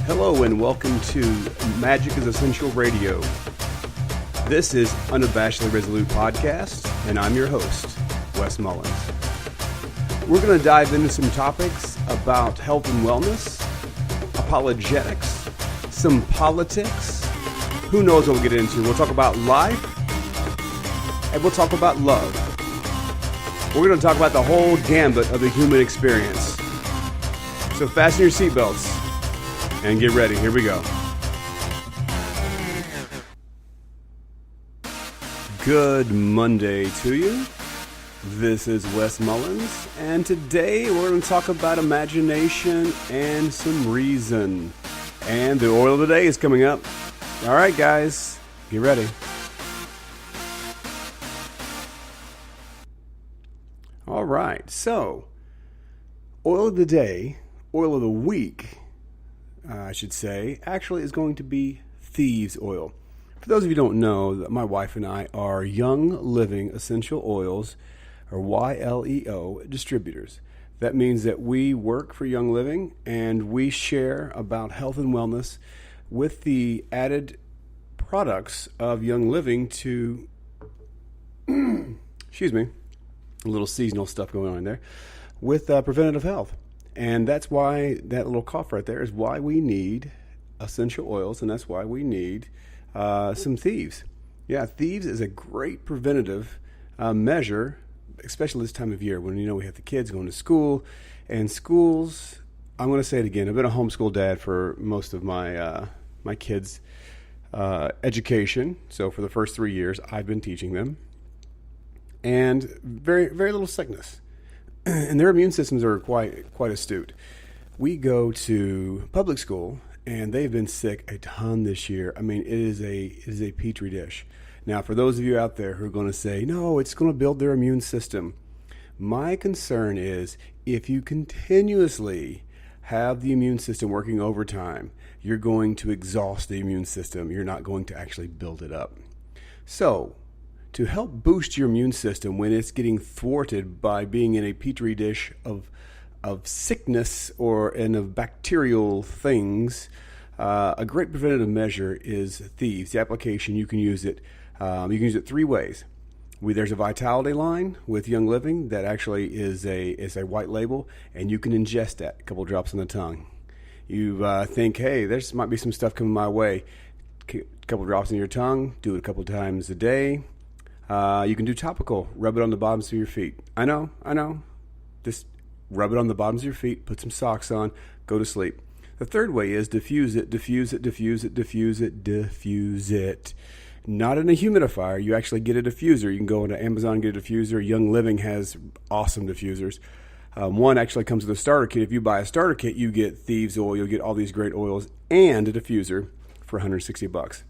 Hello and welcome to Magic is Essential Radio. This is Unabashedly Resolute Podcast, and I'm your host, Wes Mullins. We're going to dive into some topics about health and wellness, apologetics, some politics, who knows what we'll get into. We'll talk about life, and we'll talk about love. We're going to talk about the whole gambit of the human experience. So fasten your seatbelts and get ready. Here we go. Good Monday to you. This is Wes Mullins, and today we're going to talk about imagination and some reason. And the oil of the day is coming up. All right, guys, get ready. All right, so oil of the day, oil of the week, I should say, actually is going to be thieves oil. For those of you who don't know, my wife and I are Young Living Essential Oils, or YLEO, distributors. That means that we work for Young Living and we share about health and wellness with the added products of Young Living to, excuse me, a little seasonal stuff going on there, with preventative health. And that's why that little cough right there is why we need essential oils, and that's why we need some thieves. Yeah, thieves is a great preventative measure, especially this time of year when we have the kids going to school. And schools, I'm going to say it again, I've been a homeschool dad for most of my my kids' education. So for the first 3 years, I've been teaching them. And very, very little sickness. And their immune systems are quite astute. We go to public school, and they've been sick a ton this year. I mean, it is a petri dish. Now, for those of you out there who are going to say, no, it's going to build their immune system, my concern is if you continuously have the immune system working overtime, you're going to exhaust the immune system. You're not going to actually build it up. So, to help boost your immune system when it's getting thwarted by being in a petri dish of sickness and of bacterial things, a great preventative measure is thieves. The application, you can use it. You can use it three ways. There's a Vitality line with Young Living that actually is a white label, and you can ingest that, a couple drops on the tongue. You think, hey, there's might be some stuff coming my way. A couple drops in your tongue. Do it a couple times a day. You can do topical. Rub it on the bottoms of your feet. I know. Just rub it on the bottoms of your feet. Put some socks on. Go to sleep. The third way is diffuse it. Not in a humidifier. You actually get a diffuser. You can go into Amazon and get a diffuser. Young Living has awesome diffusers. One actually comes with a starter kit. If you buy a starter kit, you get thieves oil. You'll get all these great oils and a diffuser for $160.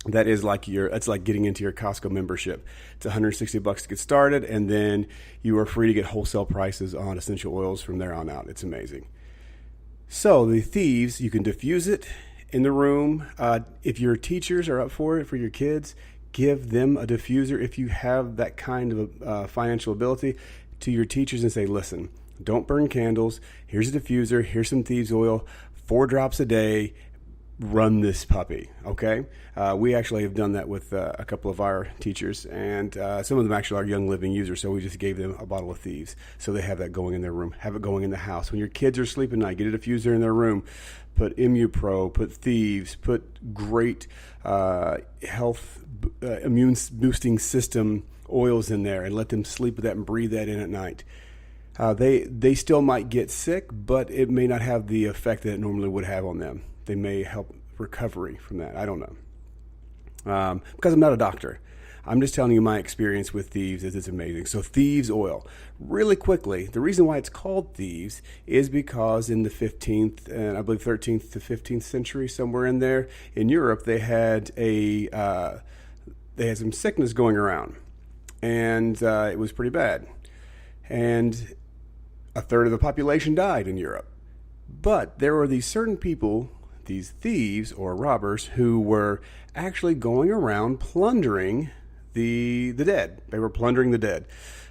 That is it's like getting into your Costco membership. It's $160 to get started, and then you are free to get wholesale prices on essential oils from there on out. It's amazing. So the thieves, you can diffuse it in the room. If your teachers are up for it for your kids, give them a diffuser. If you have that kind of financial ability, to your teachers and say, listen, don't burn candles. Here's a diffuser. Here's some thieves oil, 4 drops a day. Run this puppy, okay? We actually have done that with a couple of our teachers, and some of them actually are Young Living users, so we just gave them a bottle of thieves, so they have that going in their room. Have it going in the house. When your kids are sleeping at night, get a diffuser in their room. Put ImmuPro, put thieves, put great health, immune-boosting system oils in there, and let them sleep with that and breathe that in at night. They still might get sick, but it may not have the effect that it normally would have on them. They may help recovery from that. I don't know. Because I'm not a doctor. I'm just telling you my experience with thieves is it's amazing. So thieves oil. Really quickly, the reason why it's called thieves is because in the 15th and I believe 13th to 15th century, somewhere in there, in Europe, they had some sickness going around. And it was pretty bad. And a third of the population died in Europe. But there were these certain people, these thieves or robbers, who were actually going around plundering the dead. They were plundering the dead,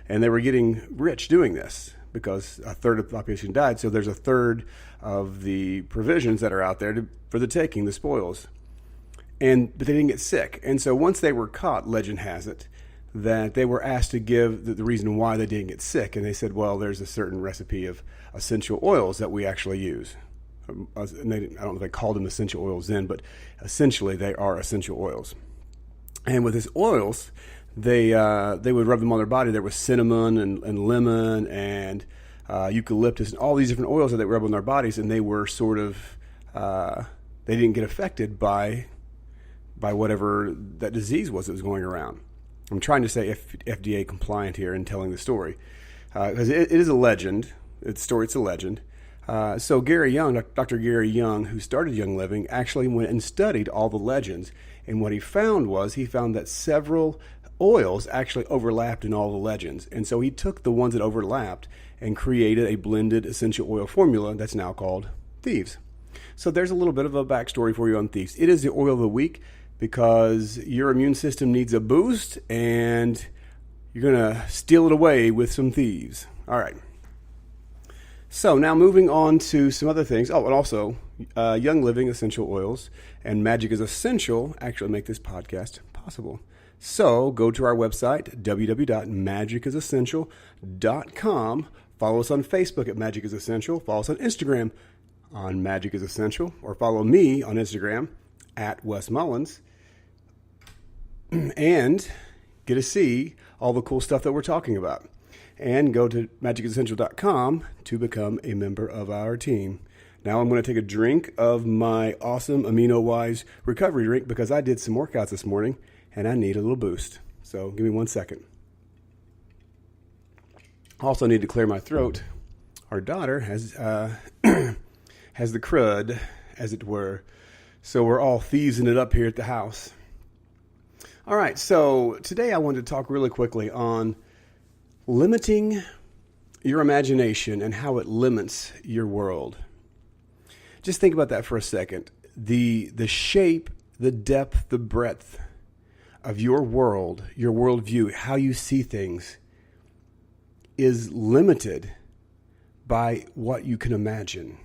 and they were getting rich doing this. because a third of the population died. So there's a third of the provisions that are out there for the taking, the spoils. But they didn't get sick. And so once they were caught, legend has it, that they were asked to give the reason why they didn't get sick. And they said, well, there's a certain recipe of essential oils that we actually use. And I don't know if they called them essential oils then, but essentially they are essential oils. And with these oils, they would rub them on their body. There was cinnamon and lemon and eucalyptus and all these different oils that they rub on their bodies, and they were sort of they didn't get affected by whatever that disease was that was going around. I'm trying to say FDA compliant here in telling the story because it is a legend. It's a legend. So Gary Young, Dr. Gary Young, who started Young Living, actually went and studied all the legends. And what he found that several oils actually overlapped in all the legends. And so he took the ones that overlapped and created a blended essential oil formula that's now called Thieves. So there's a little bit of a backstory for you on Thieves. It is the oil of the week because your immune system needs a boost and you're going to steal it away with some Thieves. All right. So now moving on to some other things. Oh, and also Young Living essential oils and Magic is Essential actually make this podcast possible. So go to our website, www.magicIsessential.com. Follow us on Facebook at Magic is Essential. Follow us on Instagram on Magic is Essential. Or follow me on Instagram at Wes Mullins. And get to see all the cool stuff that we're talking about. And go to magicisessential.com to become a member of our team. Now I'm going to take a drink of my awesome Amino Wise recovery drink because I did some workouts this morning and I need a little boost. So give me 1 second. Also need to clear my throat. Our daughter has has the crud, as it were. So we're all thievesing it up here at the house. All right, so today I wanted to talk really quickly on limiting your imagination and how it limits your world. Just think about that for a second. The shape, the depth, the breadth of your world, your worldview, how you see things is limited by what you can imagine.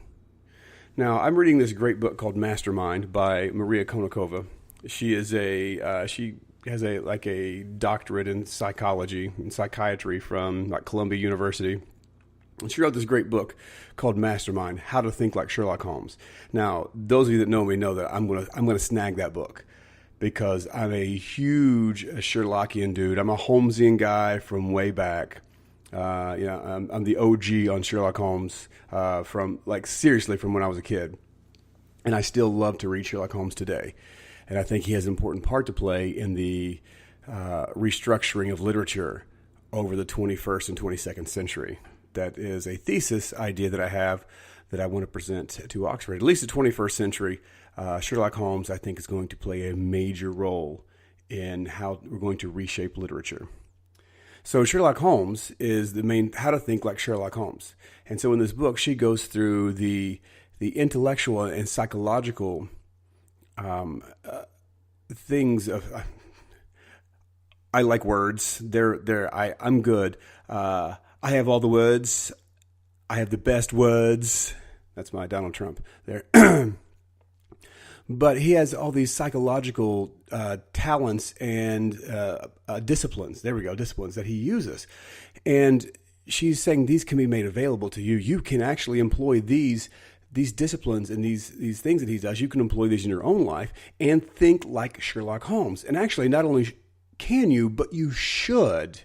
Now, I'm reading this great book called Mastermind by Maria Konnikova. She has a doctorate in psychology and psychiatry from Columbia University. And she wrote this great book called Mastermind: How to Think Like Sherlock Holmes. Now, those of you that know me know that I'm gonna snag that book because I'm a huge Sherlockian dude. I'm a Holmesian guy from way back. I'm the OG on Sherlock Holmes from when I was a kid, and I still love to read Sherlock Holmes today. And I think he has an important part to play in the restructuring of literature over the 21st and 22nd century. That is a thesis idea that I have that I want to present to Oxford. At least the 21st century, Sherlock Holmes, I think, is going to play a major role in how we're going to reshape literature. So Sherlock Holmes is the main, how to think like Sherlock Holmes. And so in this book, she goes through the intellectual and psychological things of. I like words. I'm good. I have all the words. I have the best words. That's my Donald Trump there. But he has all these psychological talents and disciplines. There we go, disciplines that he uses. And she's saying these can be made available to you. You can actually employ these disciplines and these things that he does. You can employ these in your own life and think like Sherlock Holmes. And actually, not only can you, but you should.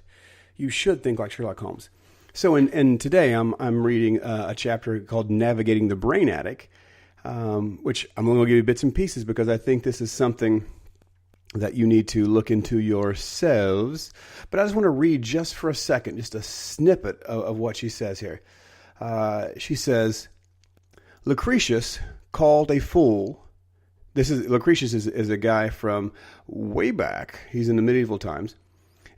You should think like Sherlock Holmes. So, and today I'm reading a chapter called Navigating the Brain Attic, which I'm only going to give you bits and pieces because I think this is something that you need to look into yourselves. But I just want to read just for a second, just a snippet of what she says here. She says, Lucretius called a fool. Lucretius is a guy from way back. He's in the medieval times.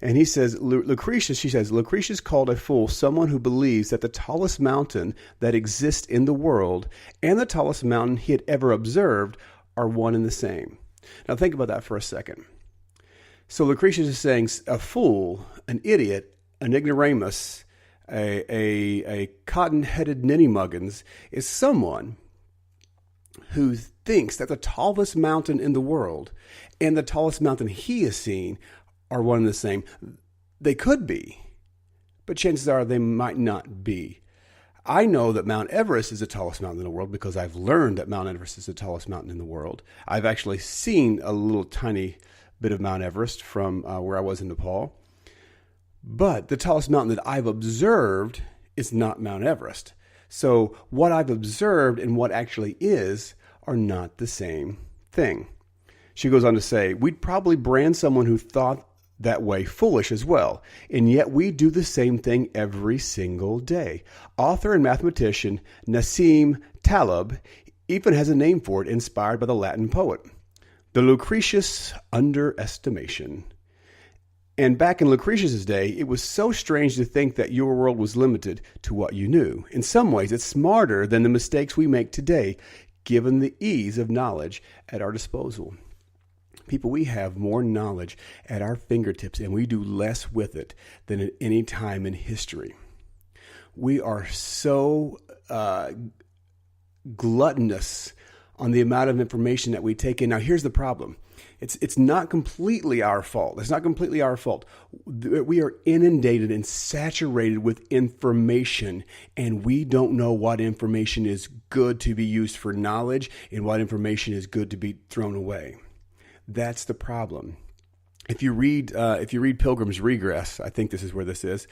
And he says, Lucretius called a fool someone who believes that the tallest mountain that exists in the world and the tallest mountain he had ever observed are one and the same. Now think about that for a second. So Lucretius is saying a fool, an idiot, an ignoramus, A cotton-headed ninny-muggins is someone who thinks that the tallest mountain in the world and the tallest mountain he has seen are one and the same. They could be, but chances are they might not be. I know that Mount Everest is the tallest mountain in the world because I've learned that Mount Everest is the tallest mountain in the world. I've actually seen a little tiny bit of Mount Everest from where I was in Nepal. But the tallest mountain that I've observed is not Mount Everest. So what I've observed and what actually is are not the same thing. She goes on to say, we'd probably brand someone who thought that way foolish as well, and yet we do the same thing every single day. Author and mathematician Nassim Taleb even has a name for it, inspired by the Latin poet, the Lucretius underestimation. And back in Lucretius's day, it was so strange to think that your world was limited to what you knew. In some ways, it's smarter than the mistakes we make today, given the ease of knowledge at our disposal. People, we have more knowledge at our fingertips, and we do less with it than at any time in history. We are so gluttonous on the amount of information that we take in. Now, here's the problem. It's not completely our fault. It's not completely our fault. We are inundated and saturated with information, and we don't know what information is good to be used for knowledge and what information is good to be thrown away. That's the problem. If you read Pilgrim's Regress, I think this is where this is.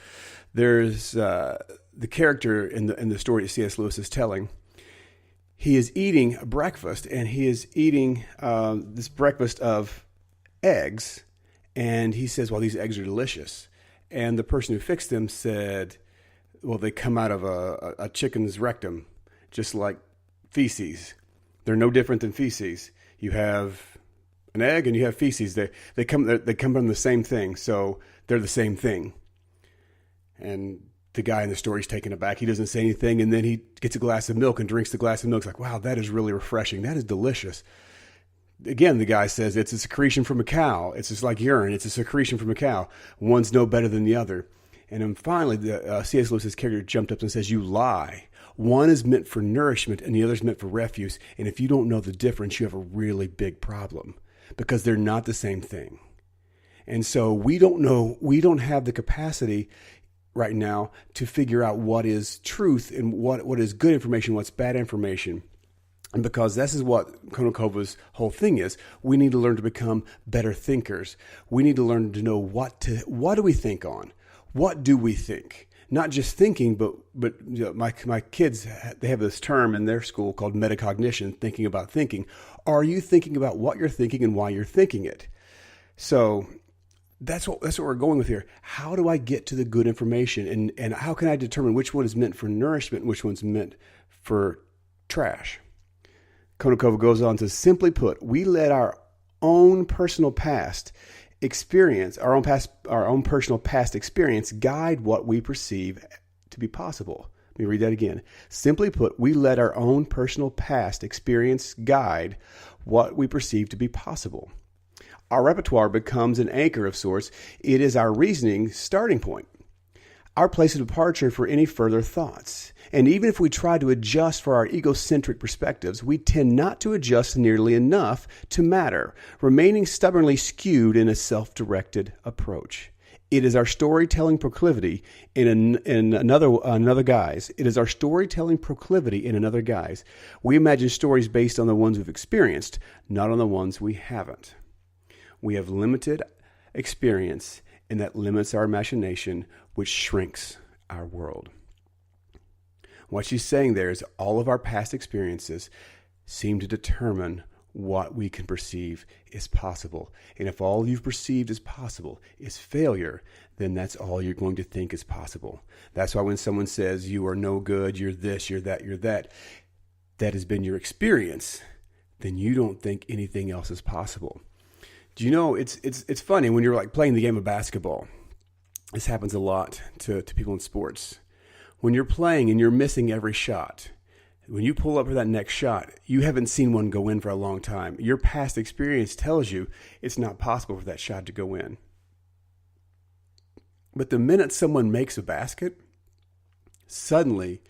There's the character in the story that C.S. Lewis is telling. He is eating breakfast, and he is eating this breakfast of eggs, and he says, well, these eggs are delicious. And the person who fixed them said, well, they come out of a chicken's rectum, just like feces. They're no different than feces. You have an egg and you have feces. They come from the same thing, so they're the same thing. And the guy in the story is taken aback. He doesn't say anything, and then he gets a glass of milk and drinks the glass of milk. It's like, wow, that is really refreshing. That is delicious. Again, the guy says it's a secretion from a cow. It's just like urine. It's a secretion from a cow. One's no better than the other. And then finally, C.S. Lewis's character jumped up and says, you lie. One is meant for nourishment and the other is meant for refuse. And if you don't know the difference, you have a really big problem because they're not the same thing. And so we don't have the capacity right now to figure out what is truth and what is good information, what's bad information. And because this is what Konokova's whole thing is, we need to learn to become better thinkers. We need to learn to know what do we think on? What do we think? Not just thinking, but you know, my kids, they have this term in their school called metacognition, thinking about thinking. Are you thinking about what you're thinking and why you're thinking it? So that's what we're going with here. How do I get to the good information? And how can I determine which one is meant for nourishment and which one's meant for trash? Konokova goes on to simply put, we let our own personal past experience, our own personal past experience guide what we perceive to be possible. Let me read that again. Simply put, we let our own personal past experience guide what we perceive to be possible. Our repertoire becomes an anchor of sorts. It is our reasoning starting point, our place of departure for any further thoughts. And even if we try to adjust for our egocentric perspectives, we tend not to adjust nearly enough to matter, remaining stubbornly skewed in a self-directed approach. It is our storytelling proclivity in another guise. It is our storytelling proclivity in another guise. We imagine stories based on the ones we've experienced, not on the ones we haven't. We have limited experience, and that limits our imagination, which shrinks our world. What she's saying there is all of our past experiences seem to determine what we can perceive is possible. And if all you've perceived as possible is failure, then that's all you're going to think is possible. That's why when someone says you are no good, you're this, you're that has been your experience, then you don't think anything else is possible. Do you know, it's funny when you're like playing the game of basketball. This happens a lot to people in sports. When you're playing and you're missing every shot, when you pull up for that next shot, you haven't seen one go in for a long time. Your past experience tells you it's not possible for that shot to go in. But the minute someone makes a basket, suddenly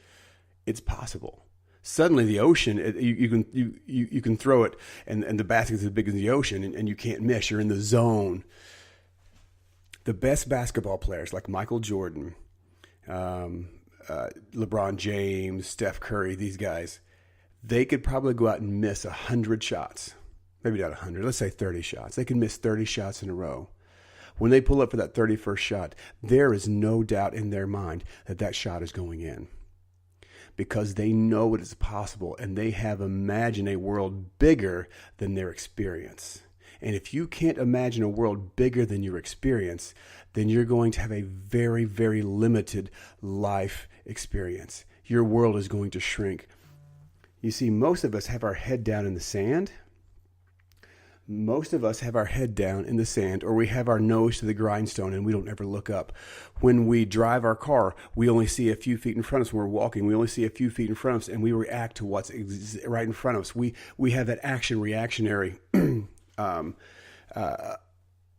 it's possible. Suddenly the ocean, you can throw it, and the basket is as big as the ocean, and you can't miss. You're in the zone. The best basketball players like Michael Jordan, LeBron James, Steph Curry, these guys, they could probably go out and miss 100 shots. Maybe not 100, let's say 30 shots. They can miss 30 shots in a row. When they pull up for that 31st shot, there is no doubt in their mind that that shot is going in, because they know it is possible and they have imagined a world bigger than their experience. And if you can't imagine a world bigger than your experience, then you're going to have a very, very limited life experience. Your world is going to shrink. You see, most of us have our head down in the sand. Most of us have our head down in the sand, or we have our nose to the grindstone and we don't ever look up. When we drive our car, we only see a few feet in front of us. When we're walking, we only see a few feet in front of us, and we react to what's right in front of us. We have that action-reactionary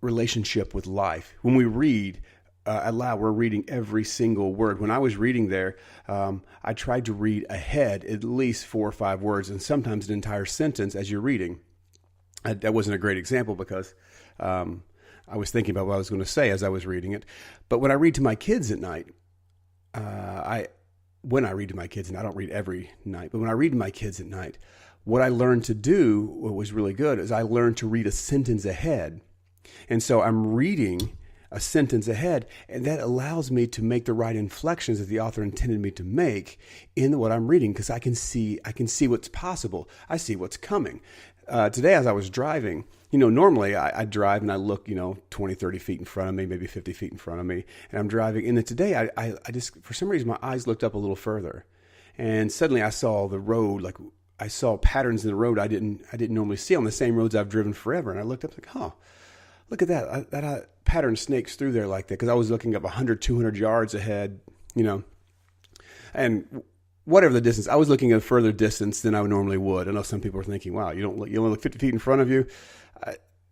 relationship with life. When we read aloud, we're reading every single word. When I was reading there, I tried to read ahead at least 4 or 5 words, and sometimes an entire sentence as you're reading. That wasn't a great example because I was thinking about what I was going to say as I was reading it. But when I read to my kids at night, I don't read every night, but when I read to my kids at night, what I learned to do, what was really good, is I learned to read a sentence ahead. And so I'm reading a sentence ahead, and that allows me to make the right inflections that the author intended me to make in what I'm reading, because I can see what's possible. I see what's coming. Today, as I was driving, normally I drive and I look, 20, 30 feet in front of me, maybe 50 feet in front of me, and I'm driving. And then today, I just, for some reason, my eyes looked up a little further, and suddenly I saw the road, like I saw patterns in the road I didn't normally see on the same roads I've driven forever. And I looked up like, look at that. That pattern snakes through there like that, because I was looking up 100, 200 yards ahead, and whatever the distance, I was looking at a further distance than I normally would. I know some people are thinking, wow, you only look 50 feet in front of you.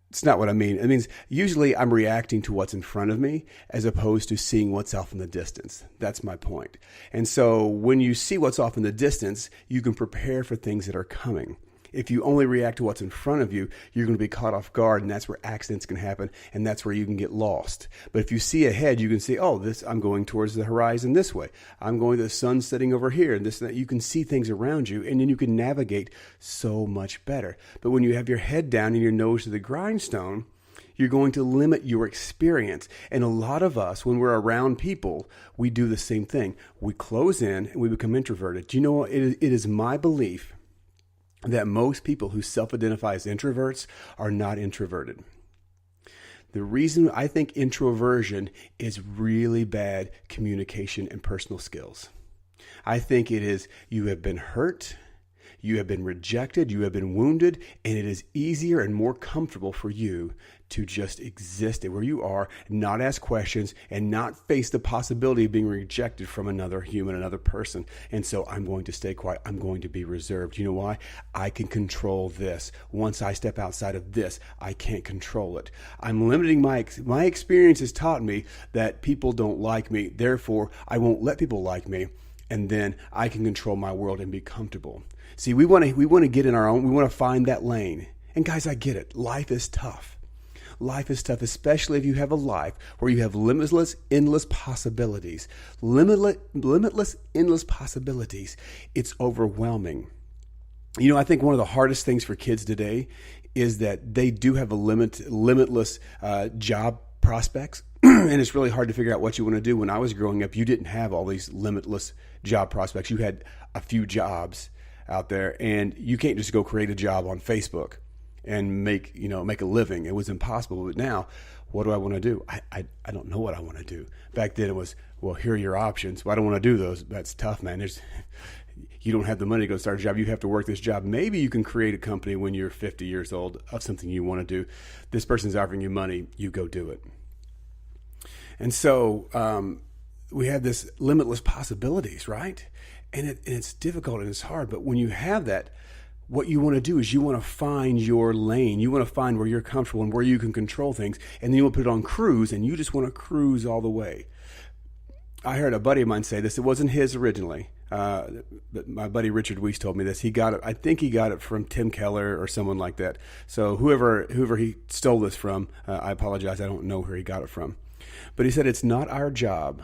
It's not what I mean. It means usually I'm reacting to what's in front of me as opposed to seeing what's off in the distance. That's my point. And so when you see what's off in the distance, you can prepare for things that are coming. If you only react to what's in front of you, you're going to be caught off guard, and that's where accidents can happen, and that's where you can get lost. But if you see ahead, you can see, I'm going towards the horizon this way. I'm going to the sun setting over here, and this and that. You can see things around you, and then you can navigate so much better. But when you have your head down and your nose to the grindstone, you're going to limit your experience. And a lot of us, when we're around people, we do the same thing. We close in and we become introverted. Do you know what? It is my belief that most people who self-identify as introverts are not introverted. The reason I think introversion is really bad communication and personal skills. I think it is you have been hurt, you have been rejected, you have been wounded, and it is easier and more comfortable for you to just exist where you are, not ask questions, and not face the possibility of being rejected from another human, another person. And so I'm going to stay quiet. I'm going to be reserved. You know why? I can control this. Once I step outside of this, I can't control it. I'm limiting my experience has taught me that people don't like me. Therefore, I won't let people like me. And then I can control my world and be comfortable. See, we want to get in our own, we want to find that lane. And guys, I get it. Life is tough. Life is tough, especially if you have a life where you have limitless, endless possibilities. Limitless, endless possibilities. It's overwhelming. I think one of the hardest things for kids today is that they do have limitless job prospects. And it's really hard to figure out what you want to do. When I was growing up, you didn't have all these limitless job prospects. You had a few jobs out there, and you can't just go create a job on Facebook and make a living. It was impossible. But now, what do I want to do? I don't know what I want to do. Back then it was, well, here are your options. Well, I don't want to do those. That's tough, man. You don't have the money to go start a job. You have to work this job. Maybe you can create a company when you're 50 years old of something you want to do. This person's offering you money. You go do it. And so we have this limitless possibilities, right? And it's difficult and it's hard. But when you have that, what you want to do is you want to find your lane. You want to find where you're comfortable and where you can control things. And then you want to put it on cruise, and you just want to cruise all the way. I heard a buddy of mine say this. It wasn't his originally. But my buddy Richard Weiss told me this. He got it. I think he got it from Tim Keller or someone like that. So whoever he stole this from, I apologize. I don't know where he got it from. But he said it's not our job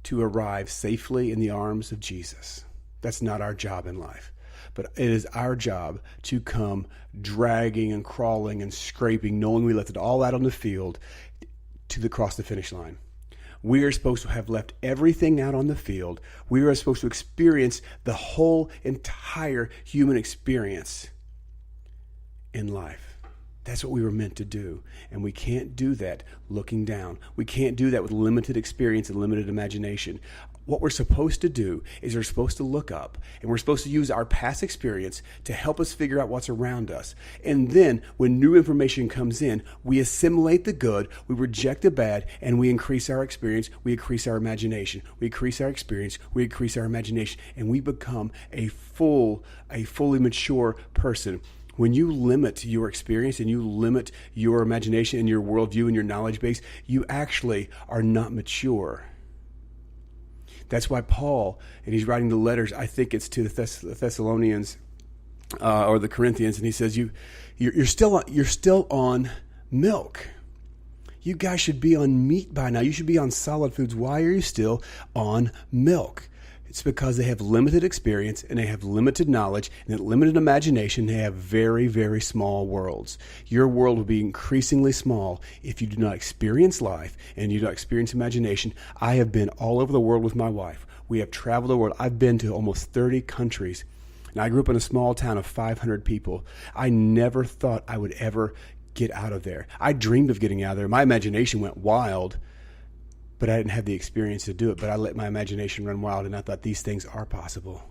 to arrive safely in the arms of Jesus. That's not our job in life. But it is our job to come dragging and crawling and scraping, knowing we left it all out on the field across the finish line. We are supposed to have left everything out on the field. We are supposed to experience the whole entire human experience in life. That's what we were meant to do. And we can't do that looking down. We can't do that with limited experience and limited imagination. What we're supposed to do is we're supposed to look up, and we're supposed to use our past experience to help us figure out what's around us. And then when new information comes in, we assimilate the good, we reject the bad, and we increase our experience, we increase our imagination, we increase our experience, we increase our imagination, and we become a fully mature person. When you limit your experience and you limit your imagination and your worldview and your knowledge base, you actually are not mature. That's why Paul, and he's writing the letters, I think it's to the Thessalonians or the Corinthians, and he says, you're still on milk. You guys should be on meat by now. You should be on solid foods. Why are you still on milk? It's because they have limited experience and they have limited knowledge and limited imagination. They have very, very small worlds. Your world will be increasingly small if you do not experience life and you do not experience imagination. I have been all over the world with my wife. We have traveled the world. I've been to almost 30 countries. And I grew up in a small town of 500 people. I never thought I would ever get out of there. I dreamed of getting out of there. My imagination went wild, but I didn't have the experience to do it. But I let my imagination run wild, and I thought these things are possible.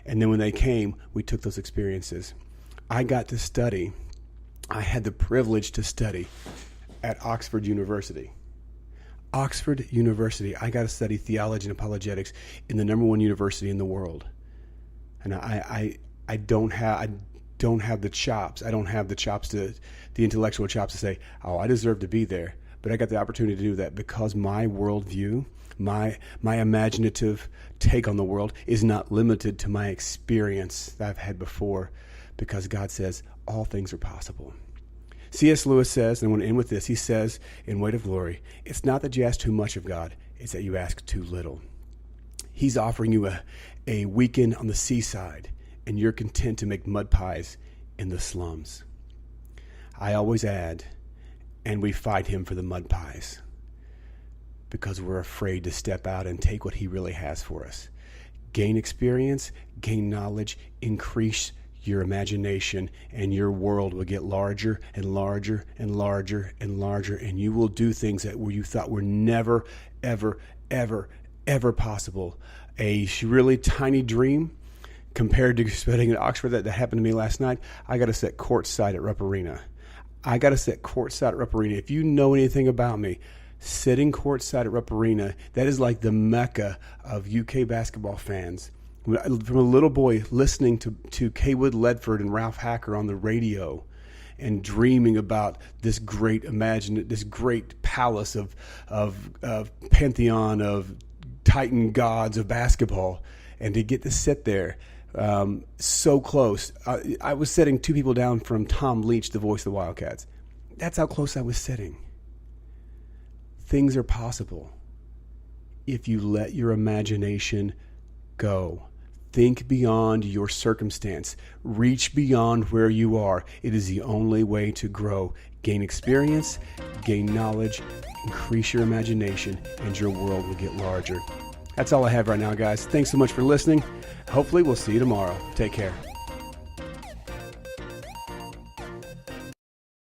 And then when they came, we took those experiences. I got to study. I had the privilege to study at Oxford University. Oxford University. I got to study theology and apologetics in the #1 university in the world. And I don't have the chops. I don't have the intellectual chops to say, oh, I deserve to be there. But I got the opportunity to do that because my worldview, my imaginative take on the world is not limited to my experience that I've had before, because God says all things are possible. C.S. Lewis says, and I want to end with this, he says in Weight of Glory, it's not that you ask too much of God, it's that you ask too little. He's offering you a weekend on the seaside, and you're content to make mud pies in the slums. I always add, and we fight him for the mud pies because we're afraid to step out and take what he really has for us. Gain experience, gain knowledge, increase your imagination, and your world will get larger and larger and larger and larger, and you will do things that you thought were never, ever, ever, ever possible. A really tiny dream compared to studying at Oxford that happened to me last night. I got to sit courtside at Rupp Arena. If you know anything about me, sitting courtside at Rupp Arena, that is like the mecca of UK basketball fans. From a little boy listening to Kaywood Ledford and Ralph Hacker on the radio and dreaming about this great palace of pantheon of Titan gods of basketball, and to get to sit there so close. I was sitting 2 people down from Tom Leach, the voice of the Wildcats. That's how close I was sitting. Things are possible if you let your imagination go. Think beyond your circumstance. Reach beyond where you are. It is the only way to grow. Gain experience, gain knowledge, increase your imagination, and your world will get larger. That's all I have right now, guys. Thanks so much for listening. Hopefully, we'll see you tomorrow. Take care.